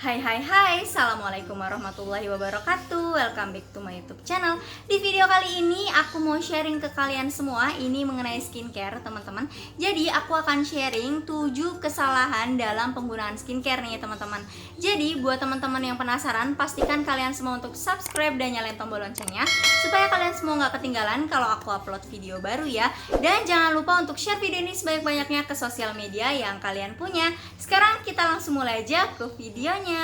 Hai, Assalamualaikum warahmatullahi wabarakatuh. Welcome back to my YouTube channel. Di video kali ini aku mau sharing ke kalian semua ini mengenai skincare, teman-teman. Jadi aku akan sharing 7 kesalahan dalam penggunaan skincare nih, teman-teman. Jadi buat teman-teman yang penasaran, pastikan kalian semua untuk subscribe dan nyalain tombol loncengnya supaya kalian semua nggak ketinggalan kalau aku upload video baru ya. Dan jangan lupa untuk share video ini sebanyak-banyaknya ke sosial media yang kalian punya. Sekarang kita langsung mulai aja ke videonya.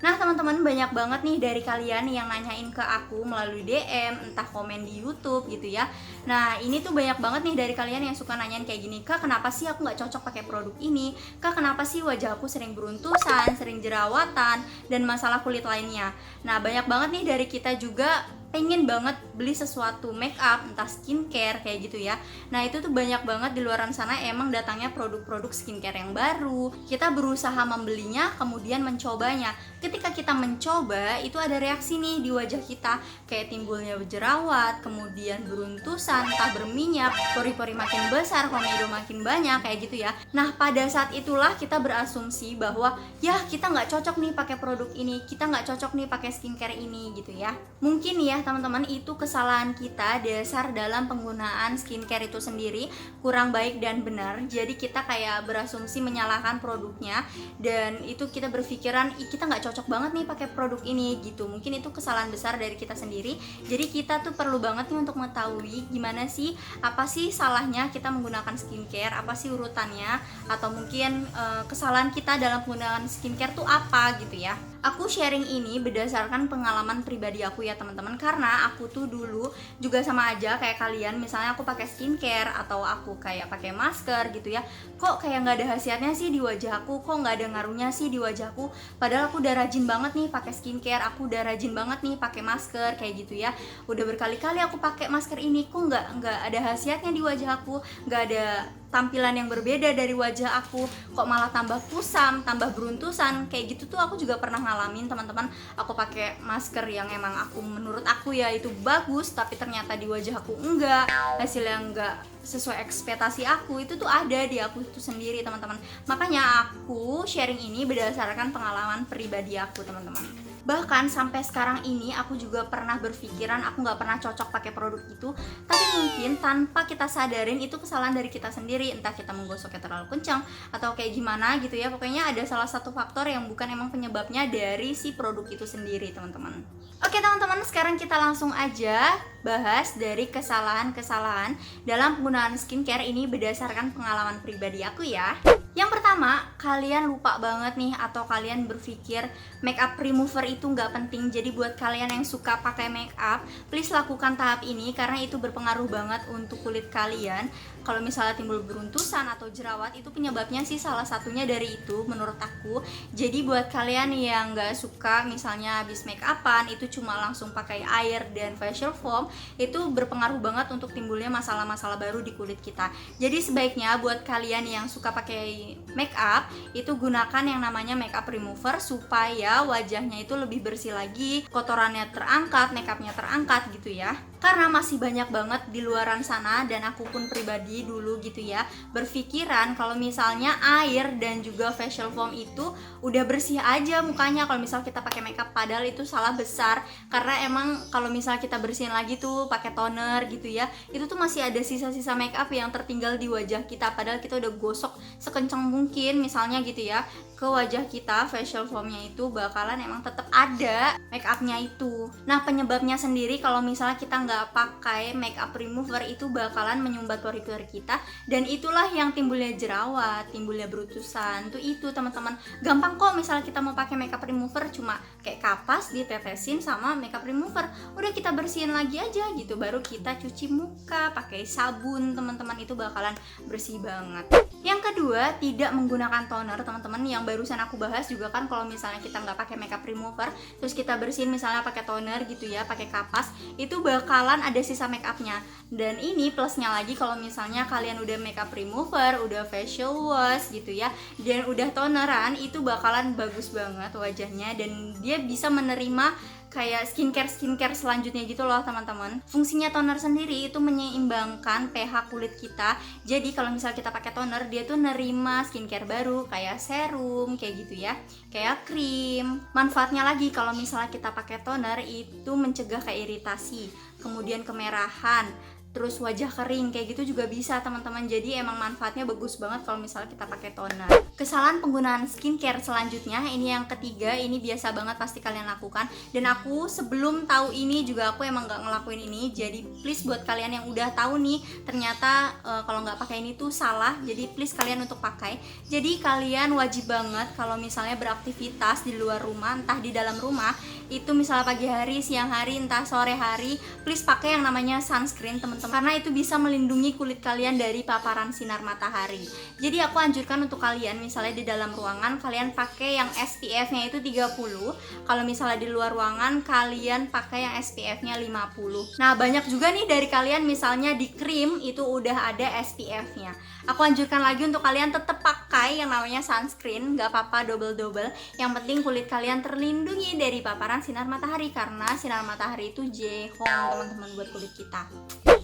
Nah teman-teman, banyak banget nih dari kalian yang nanyain ke aku melalui DM, entah komen di YouTube gitu ya. Nah ini tuh banyak banget nih dari kalian yang suka nanyain kayak gini, Kak kenapa sih aku nggak cocok pakai produk ini? Kak kenapa sih wajah aku sering beruntusan, sering jerawatan, dan masalah kulit lainnya? Nah banyak banget nih dari kita juga pengen banget beli sesuatu make up, entah skincare kayak gitu ya. Nah itu tuh banyak banget di luaran sana emang datangnya produk-produk skincare yang baru. Kita berusaha membelinya, kemudian mencobanya. Ketika kita mencoba, itu ada reaksi nih di wajah kita, kayak timbulnya jerawat, kemudian beruntusan, entah berminyak, pori-pori makin besar, komedo makin banyak kayak gitu ya. Nah pada saat itulah kita berasumsi bahwa ya kita nggak cocok nih pakai produk ini, kita nggak cocok nih pakai skincare ini gitu ya. Mungkin ya teman-teman, itu kesalahan kita dasar dalam penggunaan skincare itu sendiri kurang baik dan benar. Jadi kita kayak berasumsi menyalahkan produknya, dan itu kita berpikiran kita nggak cocok banget nih pakai produk ini gitu. Mungkin itu kesalahan besar dari kita sendiri. Jadi kita tuh perlu banget nih untuk mengetahui gimana sih, apa sih salahnya kita menggunakan skincare, apa sih urutannya, atau mungkin kesalahan kita dalam penggunaan skincare tuh apa gitu ya. Aku sharing ini berdasarkan pengalaman pribadi aku ya teman-teman, karena aku tuh dulu juga sama aja kayak kalian. Misalnya aku pakai skincare atau aku kayak pakai masker gitu ya, kok kayak nggak ada khasiatnya sih di wajahku, kok nggak ada ngaruhnya sih di wajahku, padahal aku udah rajin banget nih pakai skincare, aku udah rajin banget nih pakai masker kayak gitu ya, udah berkali-kali aku pakai masker ini, kok nggak ada khasiatnya di wajah aku, nggak ada tampilan yang berbeda dari wajah aku, kok malah tambah kusam, tambah beruntusan kayak gitu. Tuh aku juga pernah ngalamin teman-teman. Aku pakai masker yang emang menurut aku ya itu bagus, tapi ternyata di wajah aku enggak, hasil yang enggak sesuai ekspektasi aku. Itu tuh ada di aku itu sendiri teman-teman. Makanya aku sharing ini berdasarkan pengalaman pribadi aku teman-teman. Bahkan sampai sekarang ini aku juga pernah berpikiran aku nggak pernah cocok pakai produk itu, tapi mungkin tanpa kita sadarin itu kesalahan dari kita sendiri, entah kita menggosoknya terlalu kencang atau kayak gimana gitu ya. Pokoknya ada salah satu faktor yang bukan emang penyebabnya dari si produk itu sendiri teman-teman. Oke teman-teman, sekarang kita langsung aja bahas dari kesalahan-kesalahan dalam penggunaan skincare ini berdasarkan pengalaman pribadi aku ya. Yang pertama, kalian lupa banget nih atau kalian berpikir makeup remover itu nggak penting. Jadi buat kalian yang suka pakai makeup, please lakukan tahap ini karena itu berpengaruh banget untuk kulit kalian. Kalau misalnya timbul beruntusan atau jerawat, itu penyebabnya sih salah satunya dari itu menurut aku. Jadi buat kalian yang nggak suka misalnya habis make upan itu cuma langsung pakai air dan facial foam, itu berpengaruh banget untuk timbulnya masalah-masalah baru di kulit kita. Jadi sebaiknya buat kalian yang suka pakai make up, itu gunakan yang namanya makeup remover supaya wajahnya itu lebih bersih lagi, kotorannya terangkat, make upnya terangkat gitu ya. Karena masih banyak banget di luaran sana, dan aku pun pribadi dulu gitu ya berpikiran kalau misalnya air dan juga facial foam itu udah bersih aja mukanya kalau misal kita pakai makeup, padahal itu salah besar. Karena emang kalau misal kita bersihin lagi tuh pakai toner gitu ya, itu tuh masih ada sisa-sisa makeup yang tertinggal di wajah kita, padahal kita udah gosok sekencang mungkin misalnya gitu ya ke wajah kita, facial foamnya itu bakalan emang tetap ada make upnya itu. Nah penyebabnya sendiri kalau misalnya kita nggak pakai make up remover itu bakalan menyumbat pori-pori kita, dan itulah yang timbulnya jerawat, timbulnya beruntusan. Tuh itu teman-teman, gampang kok misalnya kita mau pakai make up remover, cuma kayak kapas ditetesin sama make up remover, udah kita bersihin lagi aja gitu, baru kita cuci muka pakai sabun teman-teman, itu bakalan bersih banget. Yang kedua, tidak menggunakan toner teman-teman. Yang barusan aku bahas juga kan, kalau misalnya kita nggak pakai makeup remover terus kita bersihin misalnya pakai toner gitu ya, pakai kapas, itu bakalan ada sisa make upnya. Dan ini plusnya lagi kalau misalnya kalian udah makeup remover, udah facial wash gitu ya, dan udah toneran, itu bakalan bagus banget wajahnya, dan dia bisa menerima kayak skincare selanjutnya gitu loh teman-teman. Fungsinya toner sendiri itu menyeimbangkan pH kulit kita. Jadi kalau misal kita pakai toner, dia tuh nerima skincare baru kayak serum kayak gitu ya, kayak krim. Manfaatnya lagi kalau misalnya kita pakai toner itu mencegah kayak iritasi, kemudian kemerahan, terus wajah kering kayak gitu juga bisa teman-teman. Jadi emang manfaatnya bagus banget kalau misalnya kita pakai toner. Kesalahan penggunaan skincare selanjutnya, ini yang ketiga, ini biasa banget pasti kalian lakukan, dan aku sebelum tahu ini juga aku emang gak ngelakuin ini. Jadi please buat kalian yang udah tahu nih ternyata kalau nggak pakai ini tuh salah, jadi please kalian untuk pakai. Jadi kalian wajib banget kalau misalnya beraktivitas di luar rumah, entah di dalam rumah, itu misalnya pagi hari, siang hari, entah sore hari, please pakai yang namanya sunscreen teman-teman, karena itu bisa melindungi kulit kalian dari paparan sinar matahari. Jadi aku anjurkan untuk kalian misalnya di dalam ruangan kalian pakai yang SPF-nya itu 30. Kalau misalnya di luar ruangan kalian pakai yang SPF-nya 50. Nah, banyak juga nih dari kalian misalnya di krim itu udah ada SPF-nya. Aku anjurkan lagi untuk kalian tetap pakai yang namanya sunscreen, gak apa-apa double-double. Yang penting kulit kalian terlindungi dari paparan sinar matahari, karena sinar matahari itu jehong teman-teman buat kulit kita.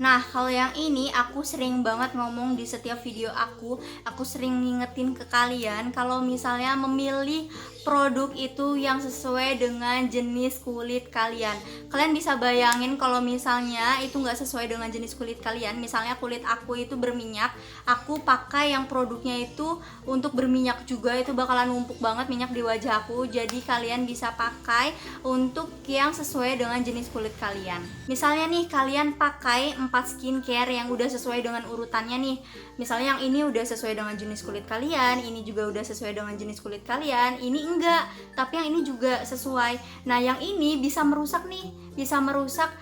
Nah, kalau yang ini aku sering banget ngomong di setiap video aku sering ngingetin ke kalian kalau misalnya memilih produk itu yang sesuai dengan jenis kulit kalian. Kalian bisa bayangin kalau misalnya itu nggak sesuai dengan jenis kulit kalian. Misalnya kulit aku itu berminyak, aku pakai yang produknya itu untuk berminyak juga, itu bakalan numpuk banget minyak di wajah aku. Jadi kalian bisa pakai untuk yang sesuai dengan jenis kulit kalian. Misalnya nih kalian pakai 4 skincare yang udah sesuai dengan urutannya nih. Misalnya yang ini udah sesuai dengan jenis kulit kalian, ini juga udah sesuai dengan jenis kulit kalian, ini enggak, tapi yang ini juga sesuai. Nah, yang ini bisa merusak nih, bisa merusak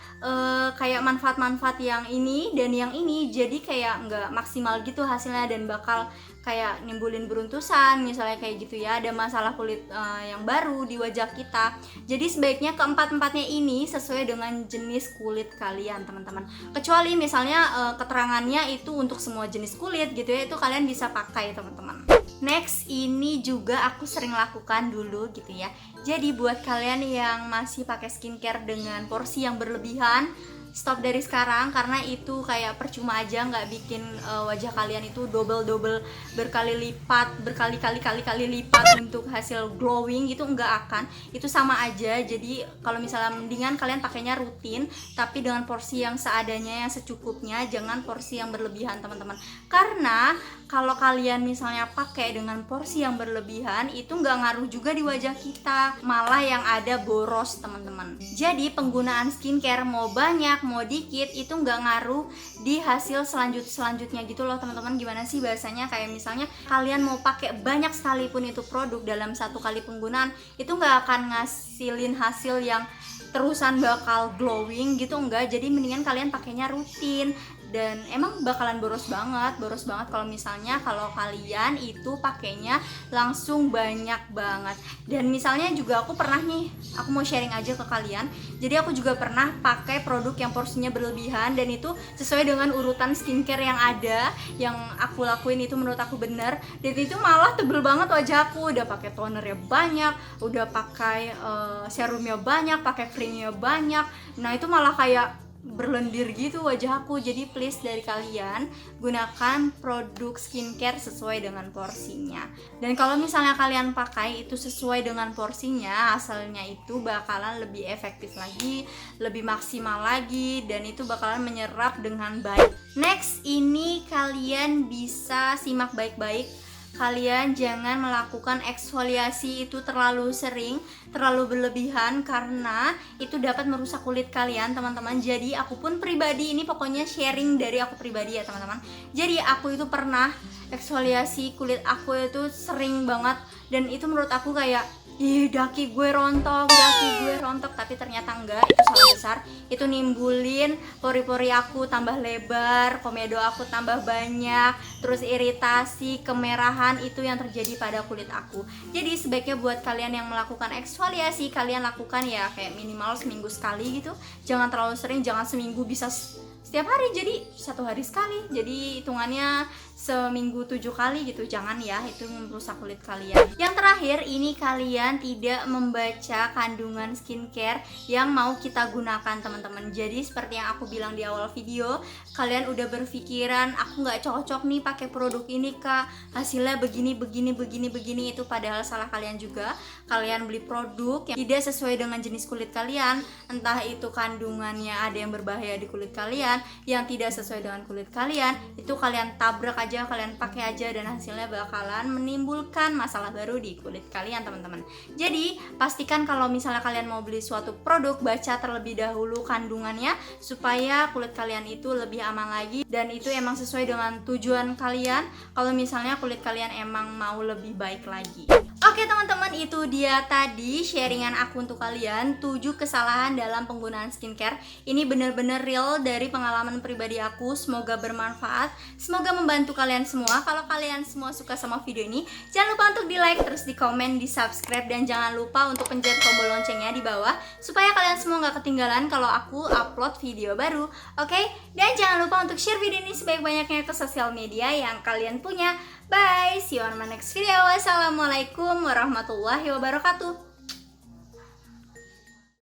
kayak manfaat-manfaat yang ini dan yang ini, jadi kayak enggak maksimal gitu hasilnya dan bakal kayak nimbulin beruntusan misalnya kayak gitu ya, ada masalah kulit yang baru di wajah kita. Jadi sebaiknya keempat-empatnya ini sesuai dengan jenis kulit kalian teman-teman, kecuali misalnya keterangannya itu untuk semua jenis kulit gitu ya, itu kalian bisa pakai teman-teman. Next, ini juga aku sering lakukan dulu gitu ya. Jadi buat kalian yang masih pakai skincare dengan porsi yang berlebihan, stop dari sekarang, karena itu kayak percuma aja, nggak bikin wajah kalian itu double berkali kali lipat untuk hasil glowing gitu, nggak akan, itu sama aja. Jadi kalau misalnya mendingan kalian pakainya rutin tapi dengan porsi yang seadanya, yang secukupnya, jangan porsi yang berlebihan teman-teman. Karena kalau kalian misalnya pakai dengan porsi yang berlebihan itu nggak ngaruh juga di wajah kita, malah yang ada boros teman-teman. Jadi penggunaan skincare mau banyak mau dikit itu nggak ngaruh di hasil selanjutnya gitu loh teman-teman. Gimana sih bahasanya, kayak misalnya kalian mau pakai banyak sekalipun itu produk dalam satu kali penggunaan, itu nggak akan ngasilin hasil yang terusan bakal glowing gitu, enggak. Jadi mendingan kalian pakainya rutin, dan emang bakalan boros banget kalau misalnya kalau kalian itu pakainya langsung banyak banget. Dan misalnya juga aku pernah nih, aku mau sharing aja ke kalian, jadi aku juga pernah pakai produk yang porsinya berlebihan, dan itu sesuai dengan urutan skincare yang ada, yang aku lakuin itu menurut aku bener, dan itu malah tebel banget wajah aku. Udah pakai tonernya banyak, udah pakai serumnya banyak, pakai krimnya banyak, nah itu malah kayak berlendir gitu wajah aku. Jadi please dari kalian gunakan produk skincare sesuai dengan porsinya. Dan kalau misalnya kalian pakai itu sesuai dengan porsinya, hasilnya itu bakalan lebih efektif lagi, lebih maksimal lagi, dan itu bakalan menyerap dengan baik. Next, ini kalian bisa simak baik-baik. Kalian jangan melakukan eksfoliasi itu terlalu sering, terlalu berlebihan, karena itu dapat merusak kulit kalian teman-teman. Jadi aku pun pribadi, ini pokoknya sharing dari aku pribadi ya teman-teman. Jadi aku itu pernah eksfoliasi kulit aku itu sering banget, dan itu menurut aku kayak daki gue rontok, tapi ternyata enggak, itu salah besar. Itu nimbulin pori-pori aku tambah lebar, komedo aku tambah banyak, terus iritasi, kemerahan, itu yang terjadi pada kulit aku. Jadi sebaiknya buat kalian yang melakukan eksfoliasi, kalian lakukan ya kayak minimal seminggu sekali gitu. Jangan terlalu sering, jangan seminggu bisa setiap hari, jadi 1 hari sekali. Jadi hitungannya seminggu 7 kali gitu. Jangan ya, itu merusak kulit kalian. Yang terakhir, ini kalian tidak membaca kandungan skincare yang mau kita gunakan teman-teman. Jadi seperti yang aku bilang di awal video, kalian udah berpikiran aku nggak cocok nih pakai produk ini kak, hasilnya begini, itu padahal salah kalian juga. Kalian beli produk yang tidak sesuai dengan jenis kulit kalian, entah itu kandungannya ada yang berbahaya di kulit kalian, yang tidak sesuai dengan kulit kalian, itu kalian tabrak aja, kalian pakai aja, dan hasilnya bakalan menimbulkan masalah baru di kulit kalian teman-teman. Jadi pastikan kalau misalnya kalian mau beli suatu produk, baca terlebih dahulu kandungannya supaya kulit kalian itu lebih aman lagi, dan itu emang sesuai dengan tujuan kalian kalau misalnya kulit kalian emang mau lebih baik lagi. Oke teman-teman, itu dia tadi sharingan aku untuk kalian 7 kesalahan dalam penggunaan skincare. Ini bener-bener real dari pengalaman pribadi aku. Semoga bermanfaat, semoga membantu kalian semua. Kalau kalian semua suka sama video ini, jangan lupa untuk di like, terus di komen, di subscribe, dan jangan lupa untuk pencet tombol loncengnya di bawah supaya kalian semua gak ketinggalan kalau aku upload video baru. Oke? Dan jangan lupa untuk share video ini sebanyak-banyaknya ke sosial media yang kalian punya. Bye, see you on my next video. Wassalamualaikum warahmatullahi wabarakatuh.